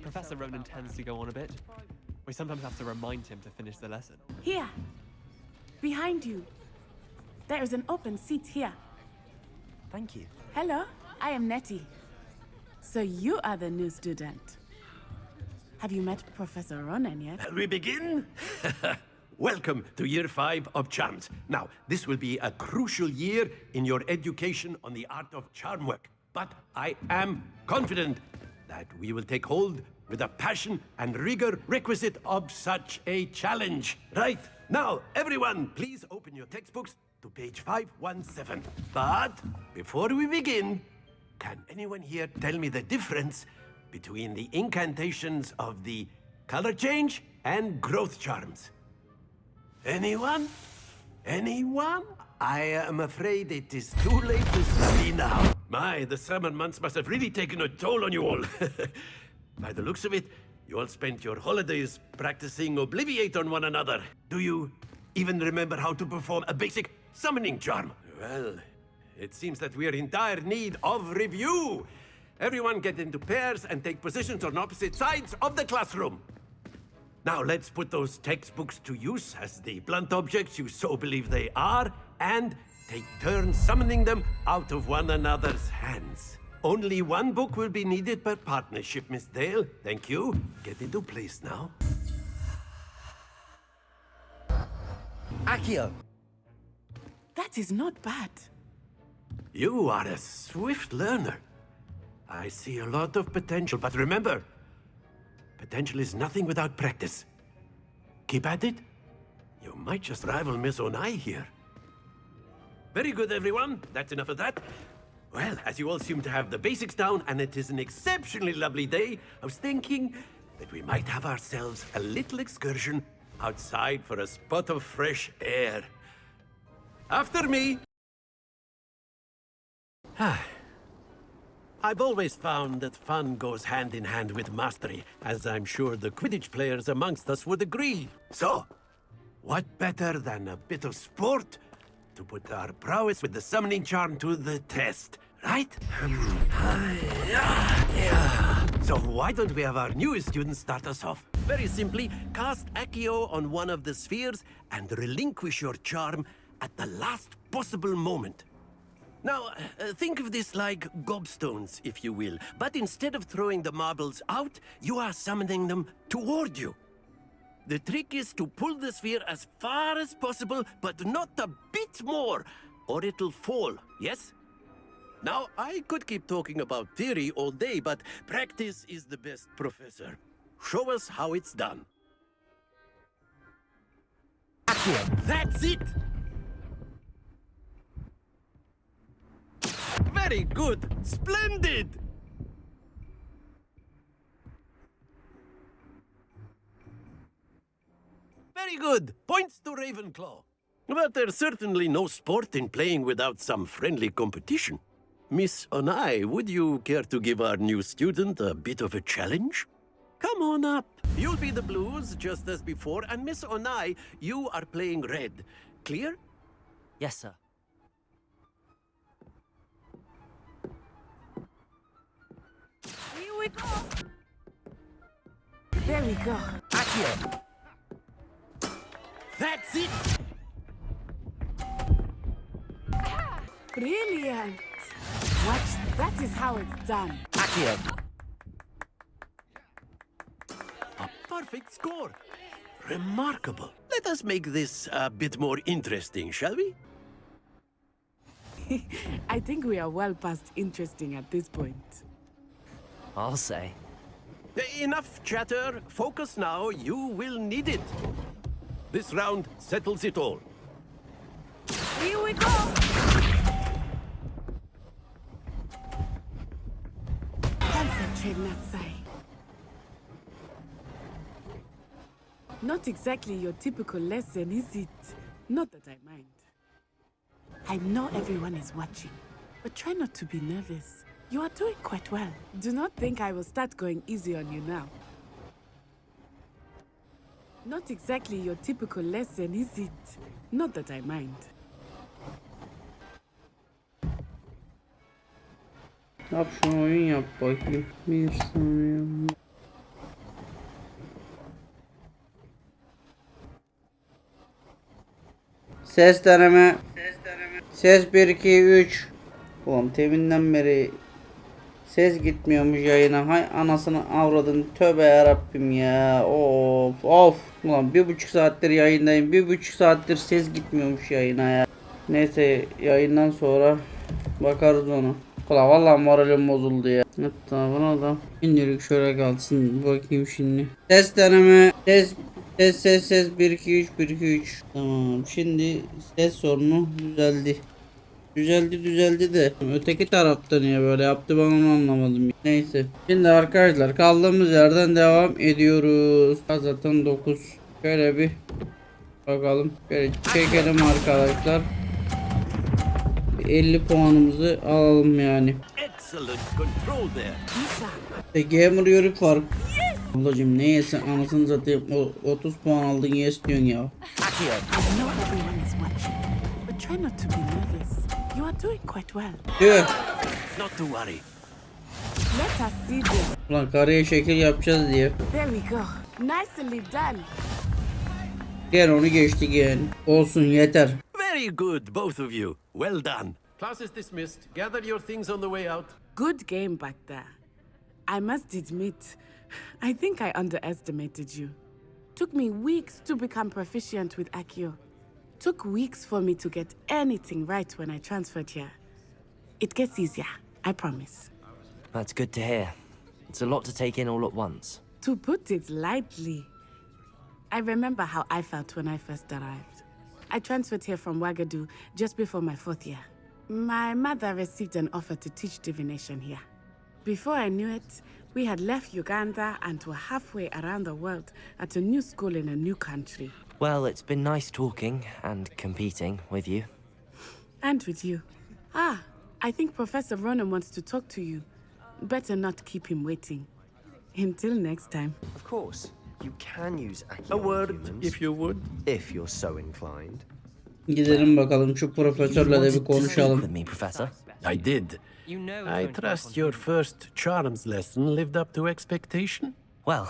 Professor Ronan tends to go on a bit. We sometimes have to remind him to finish the lesson. Here, behind you. There is an open seat here. Thank you. Hello, I am Nettie. So you are the new student. Have you met Professor Ronan yet? Shall we begin? Welcome to Year 5 of Charms. Now, this will be a crucial year in your education on the art of charm work. But I am confident that we will take hold with the passion and rigor requisite of such a challenge. Right, now, everyone, please open your textbooks to page 517. But before we begin, can anyone here tell me the difference between the incantations of the color change and growth charms? Anyone? Anyone? I am afraid it is too late to study now. My, the summer months must have really taken a toll on you all. By the looks of it, you all spent your holidays practicing Obliviate on one another. Do you even remember how to perform a basic summoning charm? Well, it seems that we are in dire need of review. Everyone get into pairs and take positions on opposite sides of the classroom. Now let's put those textbooks to use as the blunt objects you so believe they are, and take turns summoning them out of one another's hands. Only one book will be needed per partnership, Miss Dale. Thank you. Get into place now. Accio! That is not bad. You are a swift learner. I see a lot of potential, but remember, potential is nothing without practice. Keep at it. You might just rival Miss Onai here. Very good, everyone. That's enough of that. Well, as you all seem to have the basics down, and it is an exceptionally lovely day, I was thinking that we might have ourselves a little excursion outside for a spot of fresh air. After me! I've always found that fun goes hand in hand with mastery, as I'm sure the Quidditch players amongst us would agree. So, what better than a bit of sport to put our prowess with the summoning charm to the test, right? So why don't we have our newest student start us off? Very simply, cast Accio on one of the spheres and relinquish your charm at the last possible moment. Now, think of this like gobstones, if you will. But instead of throwing the marbles out, you are summoning them toward you. The trick is to pull the sphere as far as possible, but not a bit more, or it'll fall, yes? Now, I could keep talking about theory all day, but practice is the best professor. Show us how it's done. That's it! Very good. Splendid. Very good. Points to Ravenclaw. But there's certainly no sport in playing without some friendly competition. Miss Onai, would you care to give our new student a bit of a challenge? Come on up. You'll be the blues, just as before, and Miss Onai, you are playing red. Clear? Yes, sir. Here we go. There we go. Accio. That's it. Brilliant. Watch, that is how it's done. Accio. A perfect score. Remarkable. Let us make this a bit more interesting, shall we? I think we are well past interesting at this point. I'll say. Enough chatter. Focus now. You will need it. This round settles it all. Here we go. Concentrate, Natsai. Not exactly your typical lesson, is it? Not that I mind. I know everyone is watching, but try not to be nervous. You are doing quite well. Do not think I will start going easy on you now. Not exactly your typical lesson, is it? Not that I mind. Yap şunu, oyun yap bakayım. Bir saniye. Ses deneme. Ses 1 2 3. Ulan teminden beri ses gitmiyormuş yayına. Hay anasını avradın. Tövbe yarabbim ya. Of of. Ulan 1,5 saattir yayındayım. 1,5 saattir ses gitmiyormuş yayına ya. Neyse yayından sonra bakarız ona. Ulan vallahi moralim bozuldu ya. Hatta buna da indirik şöyle kalsın. Bakayım şimdi. Ses deneme. Ses 1 2 3 1 2 3. Tamam. Şimdi ses sorunu düzeldi. Düzeldi de öteki tarafta niye böyle yaptı ben onu anlamadım. Neyse. Şimdi arkadaşlar kaldığımız yerden devam ediyoruz. Zaten 9. Şöyle bir bakalım. Şöyle çekelim arkadaşlar. 50 puanımızı alalım yani. Excellent control there. Gamer Yörük var. Ablacım ne yesin anasını satayım 30 puan aldın yes diyorsun ya. I know everyone is watching, but try not to be nervous. You are doing quite well. Diyor. Not to worry. Let us see this. Ulan karıya şekil yapacağız diye. There we go. Nicely done. Gel onu geçtik yani. Olsun yeter. Very good, both of you. Well done. Class is dismissed. Gather your things on the way out. Good game back there. I must admit, I think I underestimated you. Took me weeks to become proficient with Accio. Took weeks for me to get anything right when I transferred here. It gets easier, I promise. That's good to hear. It's a lot to take in all at once. To put it lightly, I remember how I felt when I first arrived. I transferred here from Wagadu just before my 4th year. My mother received an offer to teach divination here. Before I knew it, we had left Uganda and were halfway around the world at a new school in a new country. Well, it's been nice talking and competing with you. And with you. Ah, I think Professor Ronan wants to talk to you. Better not keep him waiting. Until next time. Of course, you can use Accio A word, on humans, if you would. if you're so inclined. Gidelim bakalım şu profesörle de bir konuşalım. With me, Professor. I did. I trust your first charms lesson lived up to expectation? Well,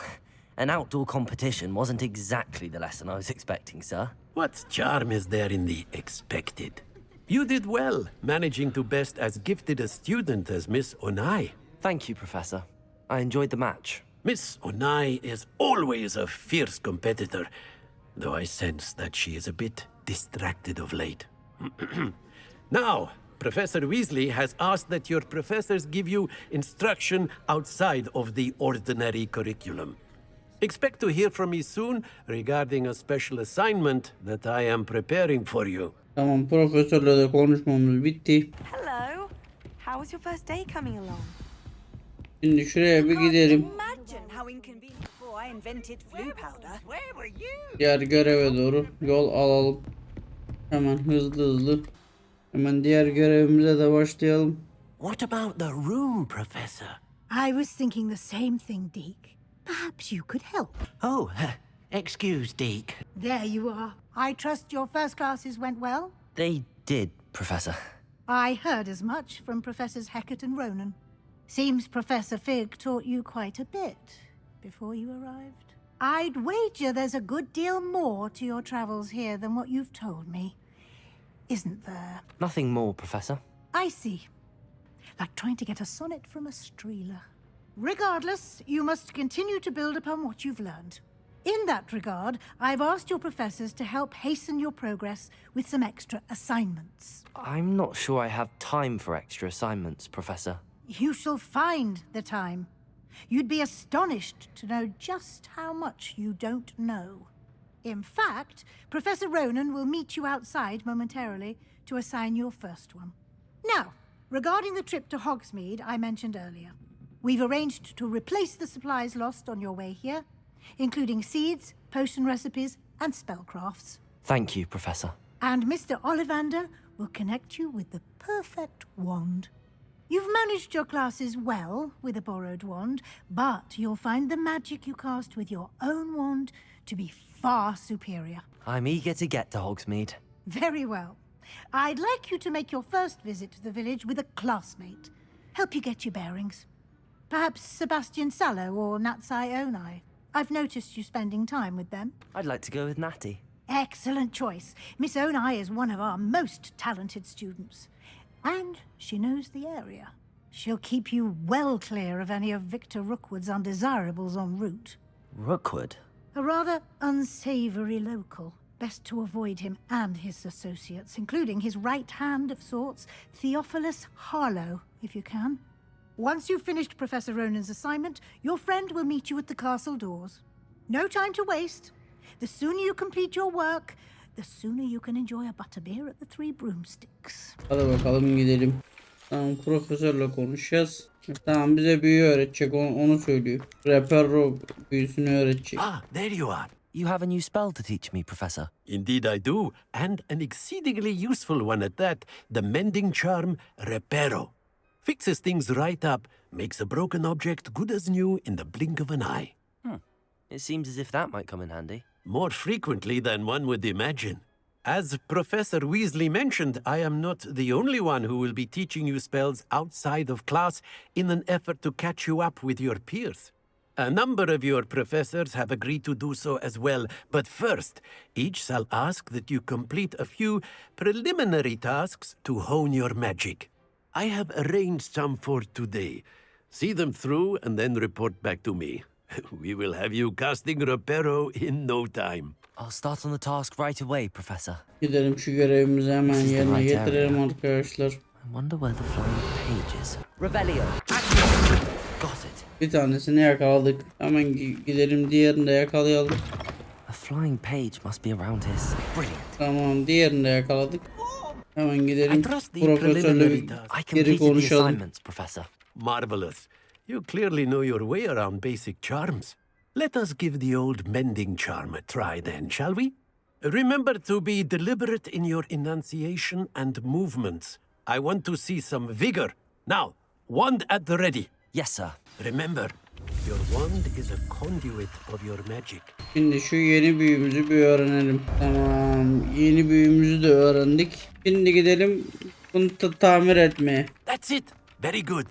an outdoor competition wasn't exactly the lesson I was expecting, sir. What charm is there in the expected? You did well, managing to best as gifted a student as Miss Onai. Thank you, Professor. I enjoyed the match. Miss Onai is always a fierce competitor, though I sense that she is a bit distracted of late. Now, Professor Weasley has asked that your professors give you instruction outside of the ordinary curriculum. Expect to hear from me soon regarding a special assignment that I am preparing for you. Tamam profesörle de konuşmamız bitti. Hello. How was your first day coming along? Şimdi şuraya bir gidelim. Imagine how inconvenient before I invented flu powder. Where were you? Diğer göreve doğru yol alalım. Hemen hızlı. Hemen diğer görevimize de başlayalım. What about the room, Professor? I was thinking the same thing, Deke. Perhaps you could help. Oh, excuse, Deke. There you are. I trust your first classes went well? They did, Professor. I heard as much from Professors Hecat and Ronan. Seems Professor Fig taught you quite a bit before you arrived. I'd wager there's a good deal more to your travels here than what you've told me. Isn't there? Nothing more, Professor. I see. Like trying to get a sonnet from a streeler. Regardless, you must continue to build upon what you've learned. In that regard, I've asked your professors to help hasten your progress with some extra assignments. I'm not sure I have time for extra assignments, Professor. You shall find the time. You'd be astonished to know just how much you don't know. In fact, Professor Ronan will meet you outside momentarily to assign your first one. Now, regarding the trip to Hogsmeade I mentioned earlier, we've arranged to replace the supplies lost on your way here, including seeds, potion recipes, and spellcrafts. Thank you, Professor. And Mr. Ollivander will connect you with the perfect wand. You've managed your classes well with a borrowed wand, but you'll find the magic you cast with your own wand to be far superior. I'm eager to get to Hogsmeade. Very well. I'd like you to make your first visit to the village with a classmate. Help you get your bearings. Perhaps Sebastian Sallow or Natsai Onai. I've noticed you spending time with them. I'd like to go with Natty. Excellent choice. Miss Onai is one of our most talented students. And she knows the area. She'll keep you well clear of any of Victor Rookwood's undesirables en route. Rookwood? A rather unsavory local. Best to avoid him and his associates, including his right hand of sorts, Theophilus Harlow, if you can. Once you've finished Professor Ronan's assignment, your friend will meet you at the castle doors. No time to waste. The sooner you complete your work, the sooner you can enjoy a butterbeer at the Three Broomsticks. Hadi bakalım gidelim. Tamam, profesörle konuşacağız. Tamam, bize büyü öğretecek, onu söylüyor. Repero büyüsünü öğretecek. Ah, there you are. You have a new spell to teach me, Professor. Indeed I do, and an exceedingly useful one at that. The mending charm, Repero. Fixes things right up, makes a broken object good as new in the blink of an eye. It seems as if that might come in handy. More frequently than one would imagine. As Professor Weasley mentioned, I am not the only one who will be teaching you spells outside of class in an effort to catch you up with your peers. A number of your professors have agreed to do so as well, but first, each shall ask that you complete a few preliminary tasks to hone your magic. I have arranged some for today. See them through and then report back to me. We will have you casting Repero in no time. I'll start on the task right away, Professor. Gidelim şu görevimizi hemen yerine getirelim arkadaşlar. I wonder where the flying page is. Revelio. Got it. Bir tanesini yakaladık. Hemen gidelim diğerini de yakalayalım. A flying page must be around here. Brilliant. Tamam, diğerini de yakaladık. Hemen gidelim profesörle preliminary geri konuşalım. Professor. Marvelous. You clearly know your way around basic charms. Let us give the old mending charm a try then, shall we? Remember to be deliberate in your enunciation and movements. I want to see some vigor. Now, wand at the ready. Yes, sir. Remember, your wand is a conduit of your magic. Şimdi şu yeni büyümüzü bir öğrenelim. Tamam, yeni büyümüzü de öğrendik. Şimdi gidelim bunu tamir etmeye. That's it. Very good.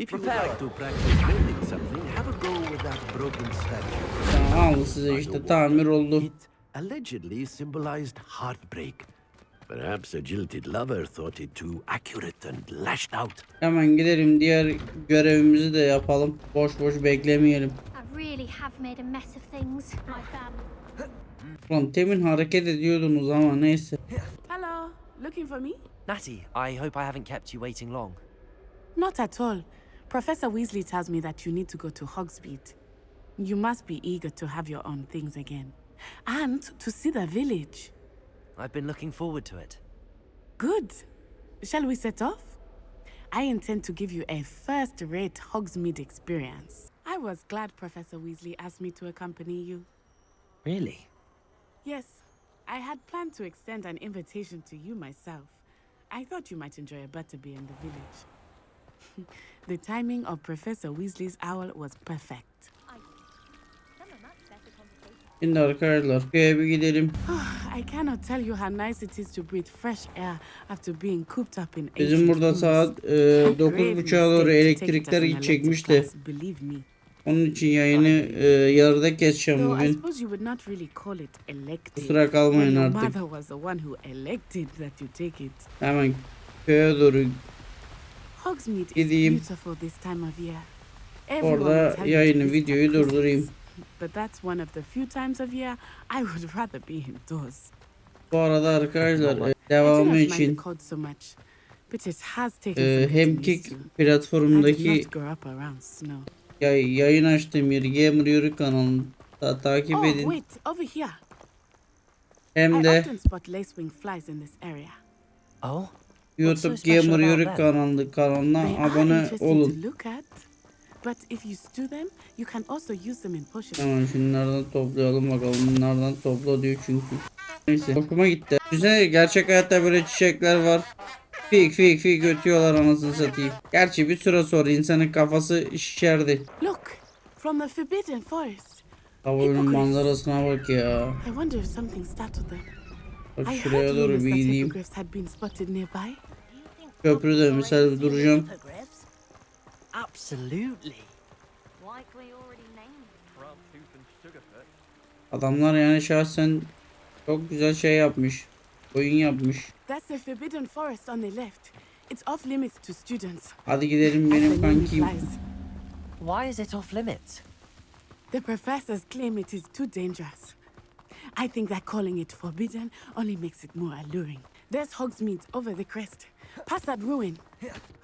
If you would like to practice mending something, have a go with that broken statue. Tamam, aldı size işte, tamir oldu. It allegedly symbolized heartbreak. Perhaps a jilted lover thought it too accurate and lashed out. Hemen gidelim diğer görevimizi de yapalım. Boş boş beklemeyelim. I really have made a mess of things. My family. Ulan temin hareket ediyordunuz ama neyse. Hello, looking for me? Natty, I hope I haven't kept you waiting long. Not at all. Professor Weasley tells me that you need to go to Hogsmeade. You must be eager to have your own things again. And to see the village. I've been looking forward to it. Good. Shall we set off? I intend to give you a first-rate Hogsmeade experience. I was glad Professor Weasley asked me to accompany you. Really? Yes, I had planned to extend an invitation to you myself. I thought you might enjoy a butterbeer in the village. The timing of Professor Weasley's owl was perfect. Şimdi arkadaşlar köye bir gidelim. I cannot tell you how nice it is to breathe fresh air after being cooped up in Bizim burada saat 9.30'a doğru elektrikler gidecekmiş de. Onun için yayını yarıda keseceğim bugün. Kusura kalmayın artık. Hemen köye doğru gideyim. Orada yayını, videoyu durdurayım. But that's one of the few times of year I would rather be indoors. Bu arada arkadaşlar devamı için hem Kick platformundaki yayın açtığım yeri Gamer Yörük kanalını takip edin. Hem de YouTube Gamer Yörük kanalına abone olun. But if you stew them, you can also use them in potions. Tamam, şunlardan toplayalım bakalım. Bunlardan topla diyor çünkü. Neyse, hoşuma gitti. Güzel, gerçek hayatta böyle çiçekler var. Fik ötüyorlar anasını satayım. Gerçi bir süre sonra insanın kafası şişerdi. Look, from the forbidden forest. Havuzun manzarasına bak ya. I wonder if something startled them. Bak şuraya doğru bir gideyim. Köprüde misal duracağım. Absolutely. Adamlar yani şahsen çok güzel şey yapmış. Oyun yapmış. That's the forbidden forest on the left. It's off limits to students. Hadi gidelim benim kankim. Why is it off limits? The professors claim it is too dangerous. I think that calling it forbidden only makes it more alluring. There's Hogsmeade over the crest. Past that ruin.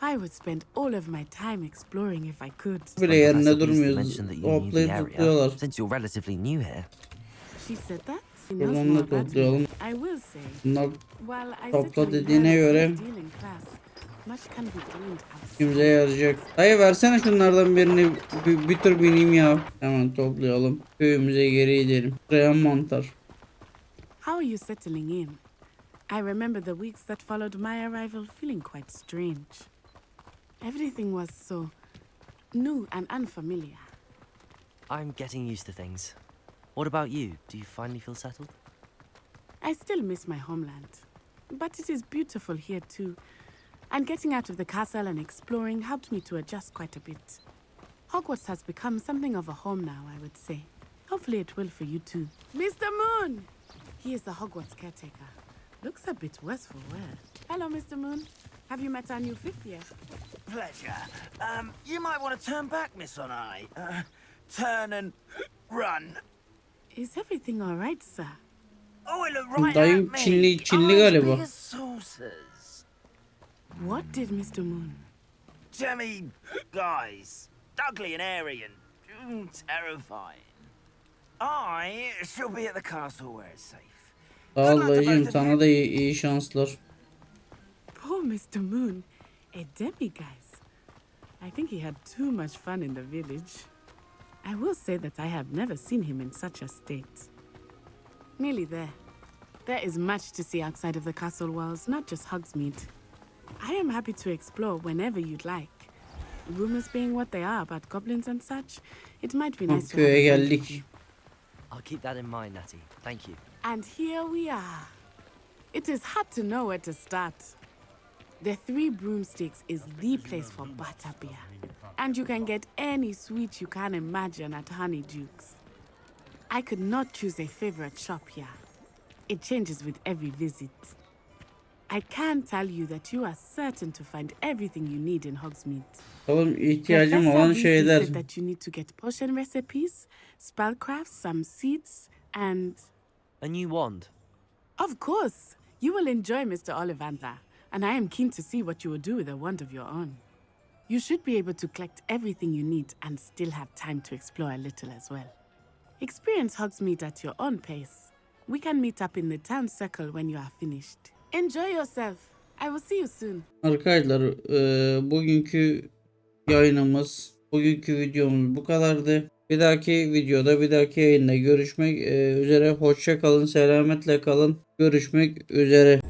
I would spend all of my time exploring if I could. Bile yerine durmuyoruz. Hoplayıp tutuyorlar. Since you're relatively new here. She said that. Buradan da toplayalım. I will say. Bunlar topla dediğine göre kimse yarayacak. Dayı versene şunlardan birini bir tur bineyim ya. Hemen toplayalım. Köyümüze geri gidelim. Buraya mantar. How are you settling in? I remember the weeks that followed my arrival feeling quite strange. Everything was so new and unfamiliar. I'm getting used to things. What about you? Do you finally feel settled? I still miss my homeland, but it is beautiful here too. And getting out of the castle and exploring helped me to adjust quite a bit. Hogwarts has become something of a home now, I would say. Hopefully it will for you too. Mr. Moon! He is the Hogwarts caretaker. Looks a bit worse for wear. Hello, Mr. Moon. Have you met our new fifth year? Pleasure. You might want to turn back, Miss Onai. Turn and run. Is everything all right, sir? Oh, it looked right Dayım at me. Çinli galiba. Big saucers. What did Mr. Moon? Jemmy guys. Ugly and airy and terrifying. I shall be at the castle where it's safe. Sağ ol dayıcım, sana da iyi şanslar. Poor Mr. Moon. A demiguise. I think he had too much fun in the village. I will say that I have never seen him in such a state. Nearly there. There is much to see outside of the castle walls, not just Hogsmeade. I am happy to explore whenever you'd like. Rumors being what they are about goblins and such, it might be nice to have a friend with you. I'll keep that in mind, Natty. Thank you. And here we are. It is hard to know where to start. The Three Broomsticks is the place for butterbeer. And you can get any sweet you can imagine at Honeyduke's. I could not choose a favorite shop here. It changes with every visit. I can tell you that you are certain to find everything you need in Hogsmeade. Oğlum ihtiyacım olan şeyler. Said that you need to get potion recipes, spellcrafts, some seeds, and... A new wand? Of course! You will enjoy Mr. Ollivander, and I am keen to see what you will do with a wand of your own. You should be able to collect everything you need and still have time to explore a little as well. Experience Hogsmeade at your own pace. We can meet up in the town circle when you are finished. Enjoy yourself! I will see you soon. Arkadaşlar bugünkü yayınımız, bugünkü videomuz bu kadardı. Bir dahaki videoda, bir dahaki yayında görüşmek üzere. Hoşça kalın, selametle kalın. Görüşmek üzere.